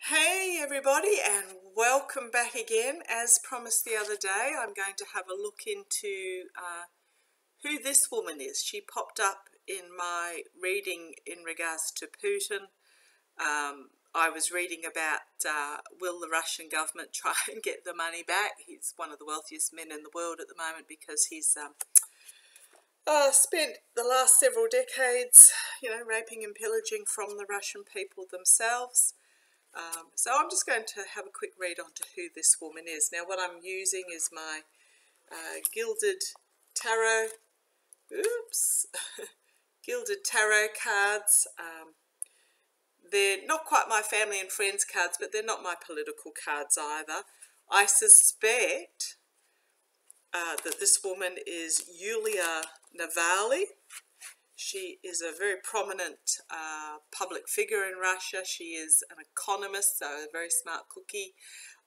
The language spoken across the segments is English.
Hey everybody, and welcome back again. As promised the other day, I'm going to have a look into who this woman is. She popped up in my reading in regards to Putin. I was reading about will the Russian government try and get the money back. He's one of the wealthiest men in the world at the moment because he's spent the last several decades, raping and pillaging from the Russian people themselves. So I'm just going to have a quick read on to who this woman is. Now what I'm using is my gilded tarot, gilded tarot cards. They're not quite my family and friends cards, but they're not my political cards either. I suspect that this woman is Yulia Navalny. She is a very prominent public figure in Russia. She is an economist, so a very smart cookie,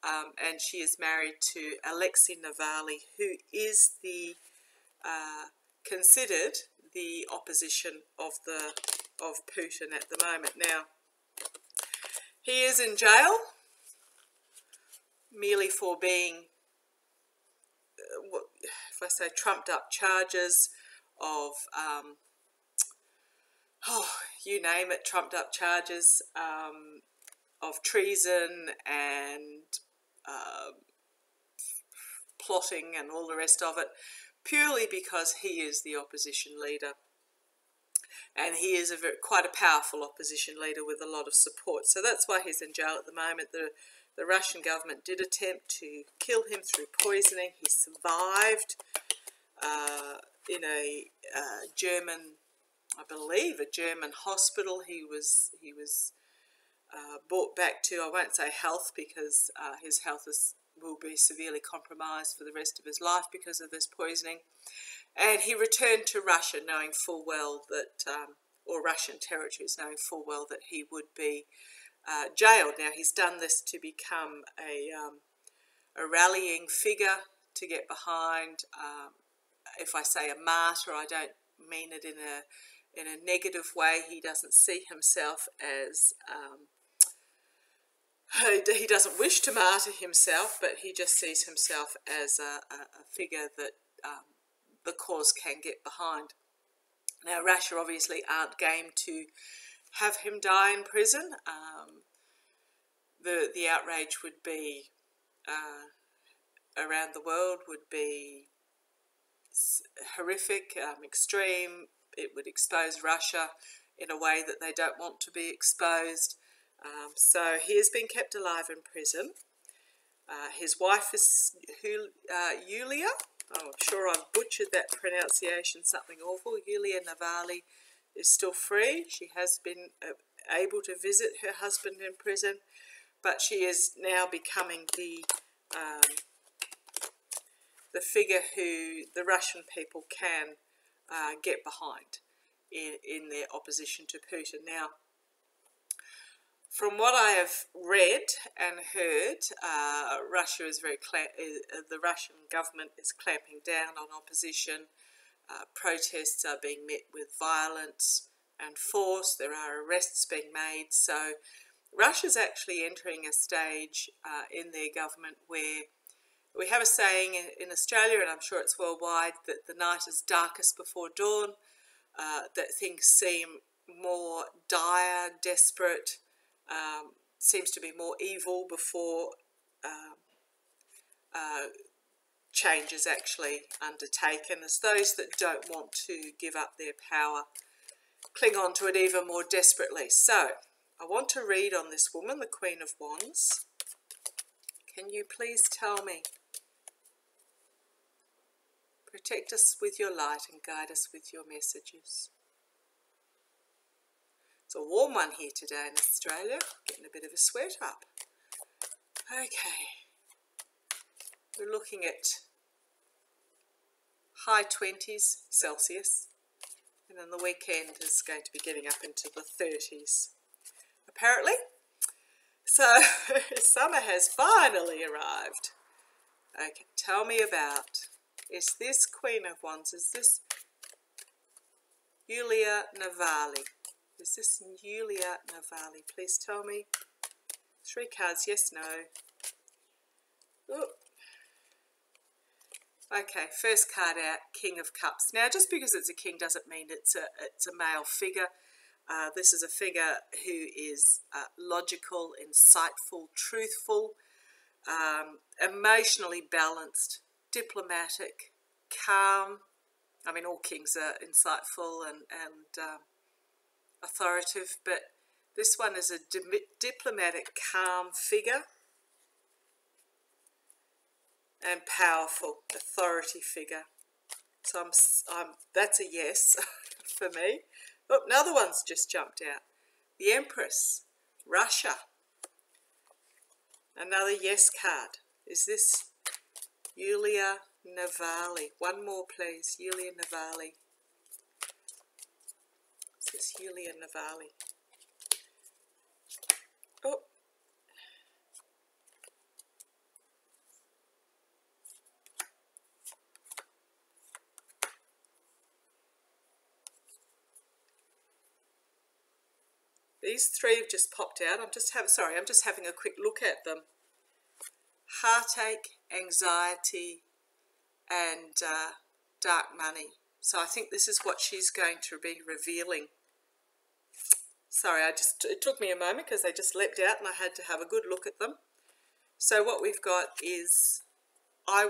and she is married to Alexei Navalny, who is the considered the opposition of Putin at the moment. Now, he is in jail merely for being, if I say, trumped up charges of you name it, trumped up charges of treason and plotting and all the rest of it, purely because he is the opposition leader. And he is quite a powerful opposition leader with a lot of support. So that's why he's in jail at the moment. The Russian government did attempt to kill him through poisoning. He survived in a German, I believe, a German hospital. He was brought back to, I won't say health, because his health will be severely compromised for the rest of his life because of this poisoning. And he returned to Russia knowing full well that, or Russian territories, knowing full well that he would be jailed. Now, he's done this to become a rallying figure to get behind. If I say a martyr, I don't mean it in a negative way. He doesn't see himself as, he doesn't wish to martyr himself, but he just sees himself as a figure that the cause can get behind. Now, Russia obviously aren't game to have him die in prison. The outrage would be, around the world, would be horrific, extreme. It would expose Russia in a way that they don't want to be exposed. So he has been kept alive in prison. His wife is Yulia. Oh, I'm sure I've butchered that pronunciation, something awful. Yulia Navalny is still free. She has been able to visit her husband in prison, but she is now becoming the figure who the Russian people can get behind in their opposition to Putin. Now, from what I have read and heard, Russia is the Russian government is clamping down on opposition. Protests are being met with violence and force. There are arrests being made. So Russia's actually entering a stage in their government where we have a saying in Australia, and I'm sure it's worldwide, that the night is darkest before dawn, that things seem more dire, desperate, seems to be more evil before change is actually undertaken, as those that don't want to give up their power cling on to it even more desperately. So, I want to read on this woman, the Queen of Wands. Can you please tell me? Protect us with your light and guide us with your messages. It's a warm one here today in Australia, getting a bit of a sweat up. Okay, we're looking at high 20s Celsius, and then the weekend is going to be getting up into the 30s, apparently. So, summer has finally arrived. Okay, tell me about, is this Queen of Wands, is this Yulia Navalny? Is this Yulia Navalny? Please tell me. 3 cards, yes, no. Ooh. Okay, first card out, King of Cups. Now, just because it's a king doesn't mean it's a male figure. This is a figure who is logical, insightful, truthful, emotionally balanced, diplomatic, calm. I mean, all kings are insightful and authoritative, but this one is a diplomatic, calm figure and powerful authority figure. So that's a yes for me. Oh, another one's just jumped out. The Empress, Russia. Another yes card. Is this Yulia Navalny? One more, please. Yulia Navalny. Is this Yulia Navalny? Oh. These 3 have just popped out. I'm just having a quick look at them. Heartache, anxiety, and dark money. So I think this is what she's going to be revealing. Sorry, it took me a moment because they just leapt out and I had to have a good look at them. So what we've got is, I'm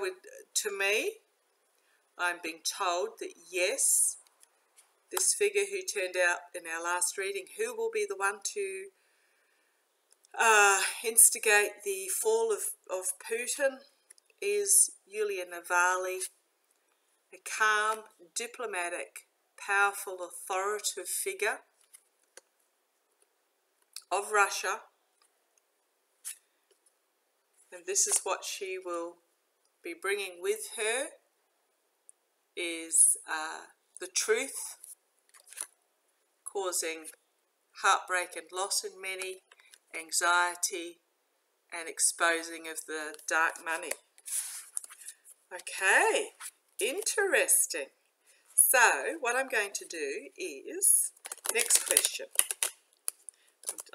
being told that yes, this figure who turned out in our last reading, who will be the one to instigate the fall of Putin, is Yulia Navalny, a calm, diplomatic, powerful, authoritative figure of Russia. And this is what she will be bringing with her, is the truth, causing heartbreak and loss in many, anxiety, and exposing of the dark money. Okay, interesting. So what I'm going to do is, next question.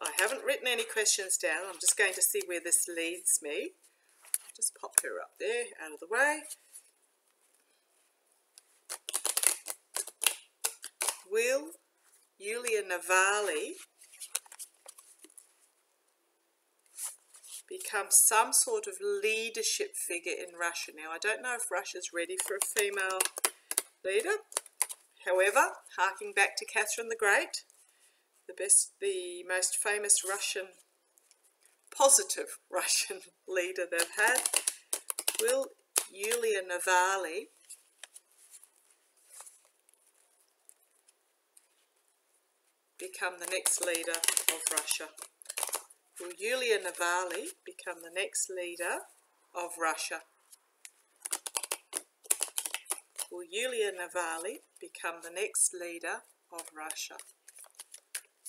I haven't written any questions down. I'm just going to see where this leads me. I'll just pop her up there, out of the way. Will Yulia Navalny become some sort of leadership figure in Russia? Now, I don't know if Russia's ready for a female leader. However, harking back to Catherine the Great, the most famous positive Russian leader they've had, will Yulia Navalny become the next leader of Russia? Will Yulia Navalny become the next leader of Russia? Will Yulia Navalny become the next leader of Russia?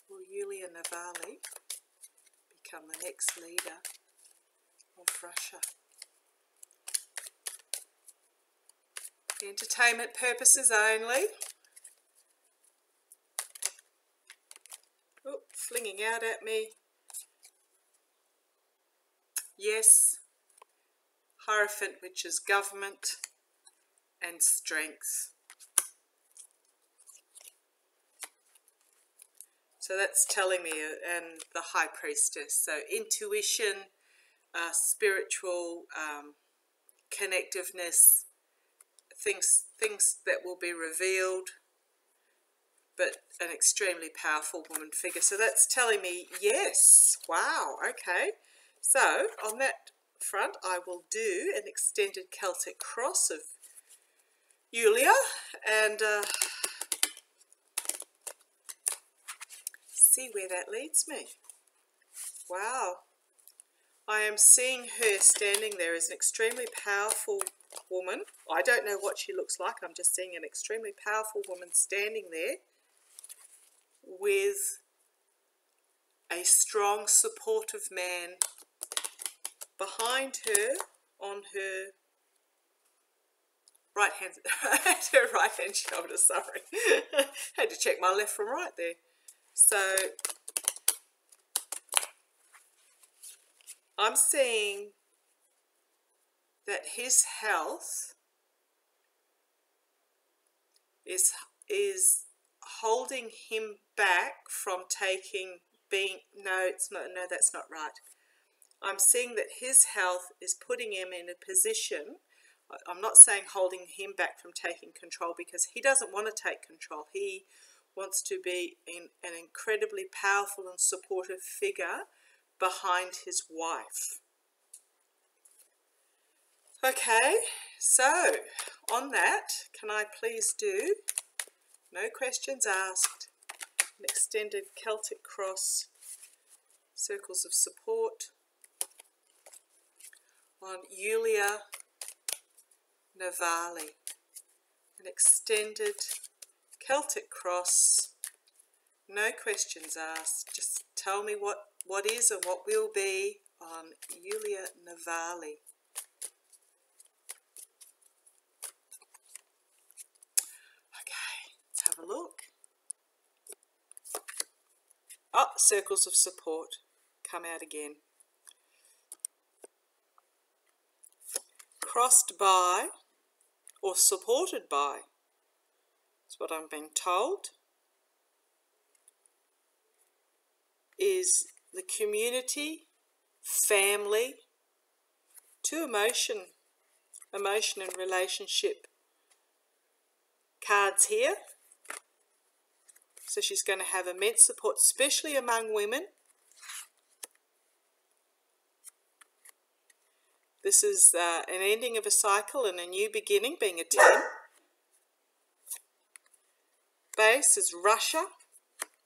Will Yulia Navalny become the next leader of Russia? Entertainment purposes only. Oh, flinging out at me. Yes, Hierophant, which is government and strength. So that's telling me, and the High Priestess, so intuition, spiritual connectiveness, things that will be revealed, but an extremely powerful woman figure. So that's telling me yes. Wow, okay. So on that front, I will do an extended Celtic cross of Yulia and see where that leads me. Wow. I am seeing her standing there as an extremely powerful woman. I don't know what she looks like. I'm just seeing an extremely powerful woman standing there with a strong, supportive man behind her on her right hand shoulder, sorry. Had to check my left from right there. So I'm seeing that his health is holding him back from no, that's not right. I'm seeing that his health is putting him in a position. I'm not saying holding him back from taking control, because he doesn't want to take control. He wants to be an incredibly powerful and supportive figure behind his wife. Okay, so on that, can I please do, no questions asked, an extended Celtic cross, circles of support on Yulia Navalny. An extended Celtic cross, no questions asked, just tell me what is and what will be on Yulia Navalny. Okay, let's have a look. Oh, circles of support come out again. Crossed by or supported by, that's what I'm being told, is the community, family, to emotion and relationship cards here. So she's going to have immense support, especially among women. This is an ending of a cycle and a new beginning, being a 10. Base is Russia.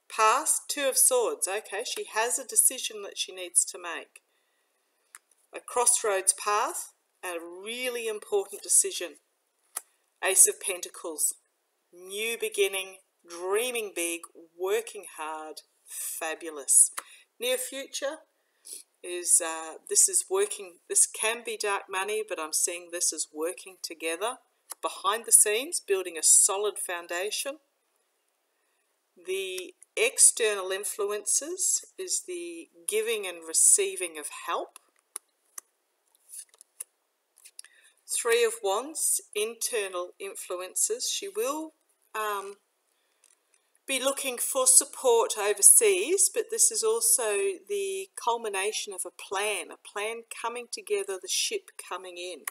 Past, 2 of Swords. Okay, she has a decision that she needs to make. A crossroads path and a really important decision. Ace of Pentacles. New beginning, dreaming big, working hard, fabulous. Near future is this is working. This can be dark money, but I'm seeing this as working together behind the scenes, building a solid foundation. The external influences is the giving and receiving of help. 3 of Wands, internal influences. She will be looking for support overseas, but this is also the culmination of a plan coming together, the ship coming in.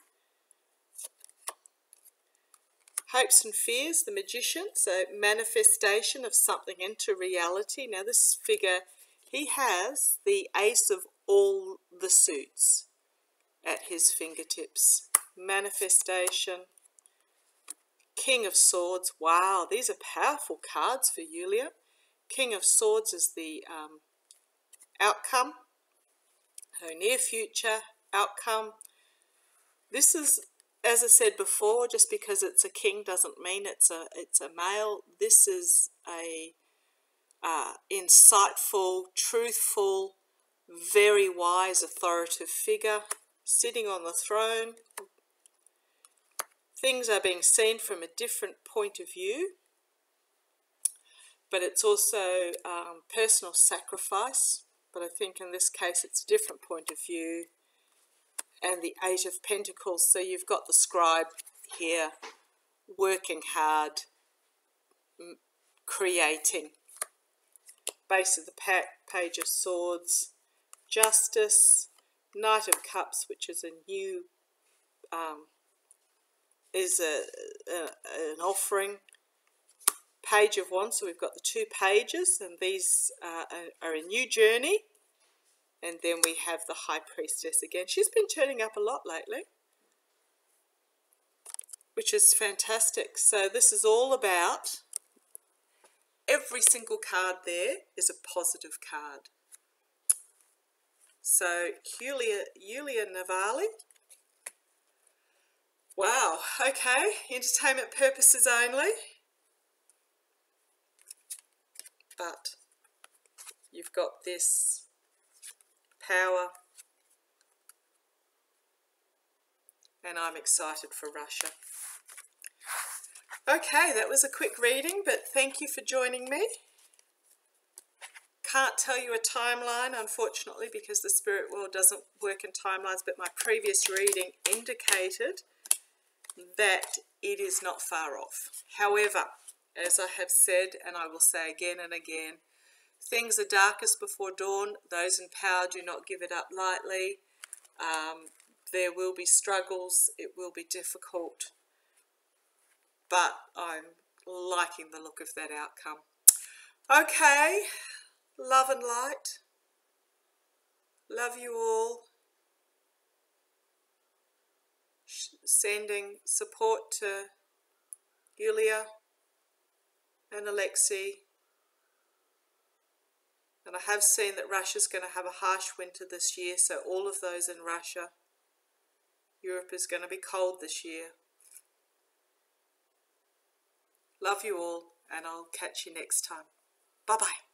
Hopes and fears, the Magician, so manifestation of something into reality. Now this figure, he has the ace of all the suits at his fingertips. Manifestation. King of Swords. Wow, these are powerful cards for Yulia. King of Swords is the outcome. So near future, outcome. This is, as I said before, just because it's a king doesn't mean it's a male. This is a insightful, truthful, very wise, authoritative figure sitting on the throne. Things are being seen from a different point of view, but it's also personal sacrifice. But I think in this case it's a different point of view. And the 8 of Pentacles, so you've got the scribe here, working hard, creating. Base of the Page of Swords, Justice, Knight of Cups, which is a new, is an offering. Page of Wands, so we've got the 2 pages, and these are a new journey. And then we have the High Priestess again. She's been turning up a lot lately, which is fantastic. So this is all about, every single card there is a positive card. So Yulia Navalny. Wow, okay, entertainment purposes only. But you've got this power, and I'm excited for Russia. Okay, that was a quick reading, but thank you for joining me. Can't tell you a timeline, unfortunately, because the spirit world doesn't work in timelines, but my previous reading indicated that it is not far off. However, as I have said, and I will say again and again, things are darkest before dawn. Those in power do not give it up lightly. There will be struggles. It will be difficult. But I'm liking the look of that outcome. Okay, love and light. Love you all. Sending support to Yulia and Alexei. And I have seen that Russia's going to have a harsh winter this year, so all of those in Russia, Europe is going to be cold this year. Love you all, and I'll catch you next time. Bye-bye.